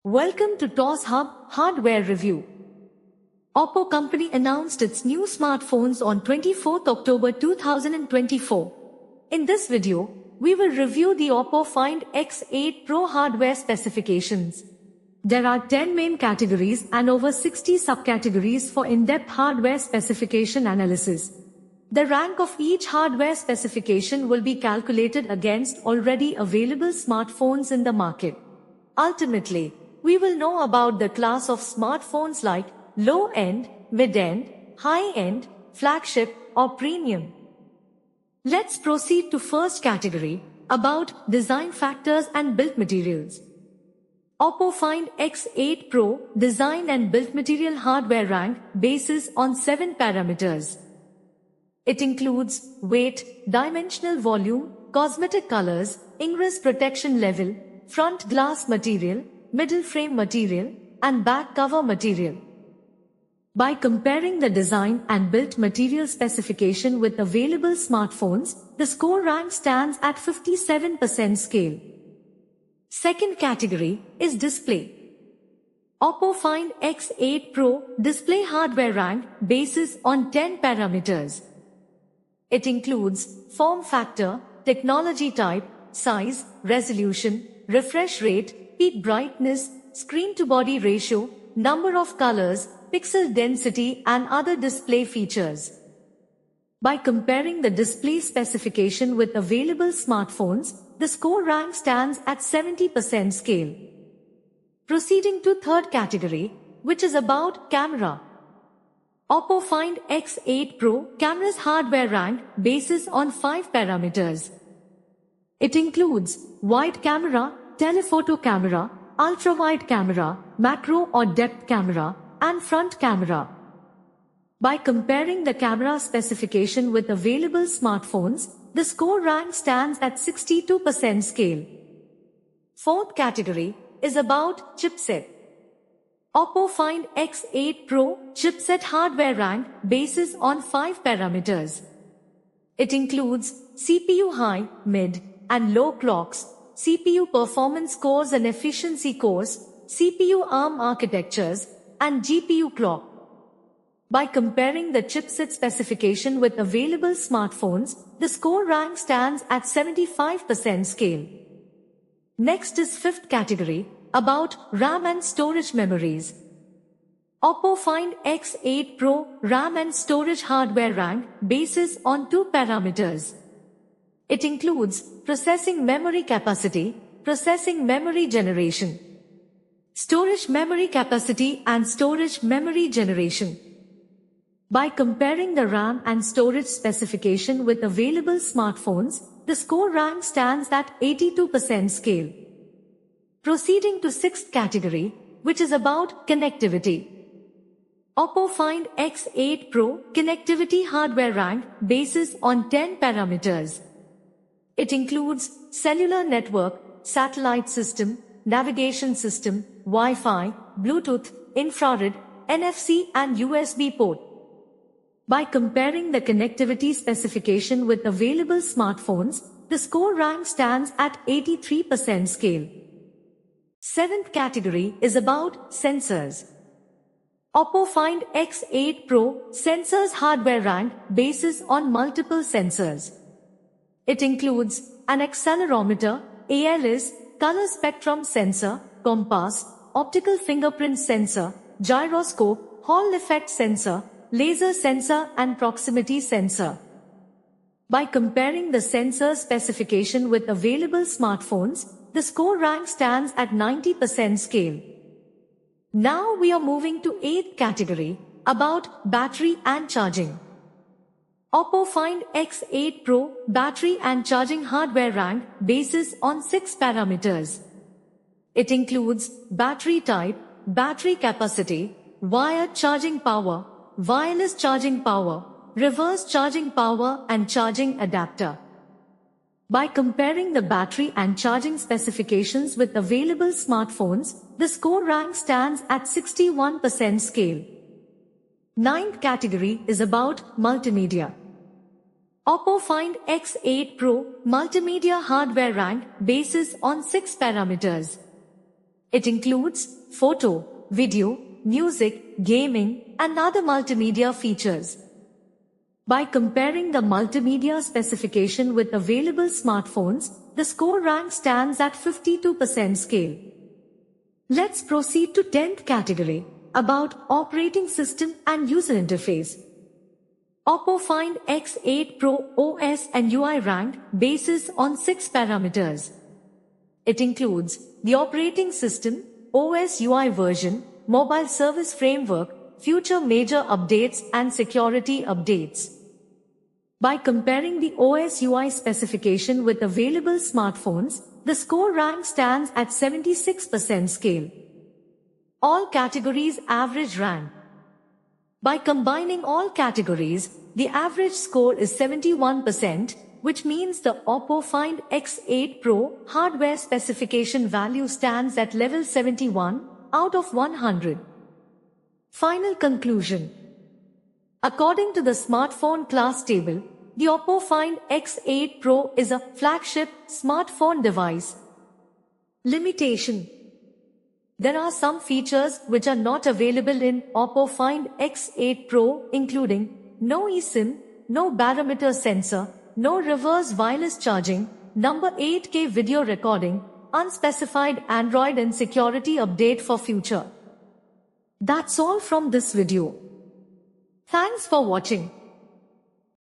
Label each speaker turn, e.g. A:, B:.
A: Welcome to TOS Hub Hardware Review. Oppo company announced its new smartphones on 24th October 2024. In this video, we will review the Oppo Find X8 Pro hardware specifications. There are 10 main categories and over 60 subcategories for in-depth hardware specification analysis. The rank of each hardware specification will be calculated against already available smartphones in the market. Ultimately, we will know about the class of smartphones like low-end, mid-end, high-end, flagship, or premium. Let's proceed to first category, about design factors and build materials. Oppo Find X8 Pro design and build material hardware rank bases on 7 parameters. It includes weight, dimensional volume, cosmetic colors, ingress protection level, front glass material, middle frame material, and back cover material. By comparing the design and build material specification with available smartphones, the score rank stands at 57% scale. Second category is display. Oppo Find X8 Pro display hardware rank bases on 10 parameters. It includes form factor, technology type, size, resolution, refresh rate, peak brightness, screen-to-body ratio, number of colors, pixel density, and other display features. By comparing the display specification with available smartphones, the score rank stands at 70% scale. Proceeding to third category, which is about camera. Oppo Find X8 Pro camera's hardware rank bases on 5 parameters. It includes wide camera, telephoto camera, ultra-wide camera, macro or depth camera, and front camera. By comparing the camera specification with available smartphones, the score rank stands at 62% scale. Fourth category is about chipset. Oppo Find X8 Pro chipset hardware rank bases on 5 parameters. It includes CPU high, mid, and low clocks, CPU performance cores and efficiency cores, CPU ARM architectures, and GPU clock. By comparing the chipset specification with available smartphones, the score rank stands at 75% scale. Next is fifth category, about RAM and storage memories. Oppo Find X8 Pro RAM and storage hardware rank bases on 2 parameters. It includes processing memory capacity, processing memory generation, storage memory capacity, and storage memory generation. By comparing the RAM and storage specification with available smartphones, the score rank stands at 82% scale. Proceeding to sixth category, which is about connectivity. Oppo Find X8 Pro connectivity hardware rank bases on 10 parameters. It includes cellular network, satellite system, navigation system, Wi-Fi, Bluetooth, infrared, NFC, and USB port. By comparing the connectivity specification with available smartphones, the score rank stands at 83% scale. Seventh category is about sensors. Oppo Find X8 Pro sensors hardware rank bases on multiple sensors. It includes an accelerometer, ALS, color spectrum sensor, compass, optical fingerprint sensor, gyroscope, Hall effect sensor, laser sensor, and proximity sensor. By comparing the sensor specification with available smartphones, the score rank stands at 90% scale. Now we are moving to 8th category, about battery and charging. Oppo Find X8 Pro battery and charging hardware rank bases on 6 parameters. It includes battery type, battery capacity, wired charging power, wireless charging power, reverse charging power, and charging adapter. By comparing the battery and charging specifications with available smartphones, the score rank stands at 61% scale. Ninth category is about multimedia. Oppo Find X8 Pro multimedia hardware rank bases on 6 parameters. It includes photo, video, music, gaming, and other multimedia features. By comparing the multimedia specification with available smartphones, the score rank stands at 52% scale. Let's proceed to 10th category, about operating system and user interface. Oppo Find X8 Pro OS and UI rank bases on 6 parameters. It includes the operating system, OS UI version, mobile service framework, future major updates and security updates. By comparing the OS UI specification with available smartphones, the score rank stands at 76% scale. All categories average rank. By combining all categories, the average score is 71%, which means the Oppo Find X8 Pro hardware specification value stands at level 71 out of 100. Final conclusion. According to the smartphone class table, the Oppo Find X8 Pro is a flagship smartphone device. Limitation. There are some features which are not available in Oppo Find X8 Pro, including no eSIM, no barometer sensor, no reverse wireless charging, number 8K video recording, unspecified Android and security update for future. That's all from this video. Thanks for watching.